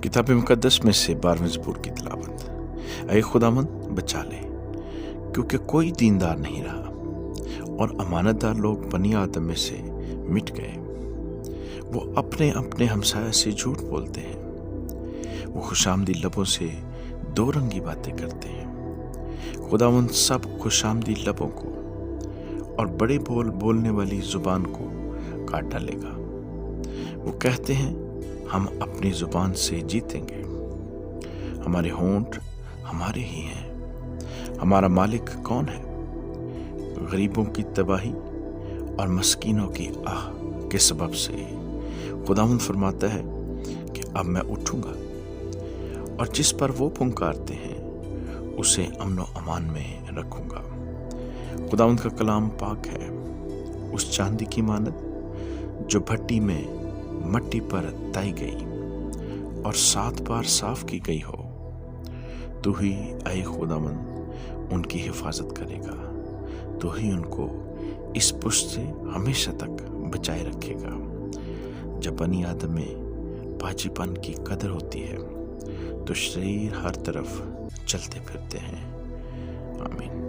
किताब मुकद्दस में से 12वें ज़बूर की तिलावत। ऐ खुदावंद बचा ले, क्योंकि कोई दीनदार नहीं रहा और अमानतदार लोग बनी आदम में से मिट गए। वो अपने अपने हमसाया से झूठ बोलते हैं, वो खुशामदी लबों से दो रंगी बातें करते हैं। खुदावंद सब खुशामदी लबों को और बड़े बोल बोलने वाली जुबान को काट डालेगा। वो कहते हैं, हम अपनी जुबान से जीतेंगे, हमारे होंठ हमारे ही हैं, हमारा मालिक कौन है? गरीबों की तबाही और मस्कीनों की आह के सबब से खुदावंद फरमाता है कि अब मैं उठूंगा और जिस पर वो पुकारते हैं उसे अमन व अमान में रखूंगा। खुदावंद का कलाम पाक है, उस चांदी की मानद जो भट्टी में मट्टी पर ताई गई और 7 बार साफ की गई हो। तू ही ऐ खुदावंद उनकी हिफाजत करेगा, तू ही उनको इस पुष्ट से हमेशा तक बचाए रखेगा। जब बनी आदम में पाजीपन की कदर होती है तो शरीर हर तरफ चलते फिरते हैं। आमीन।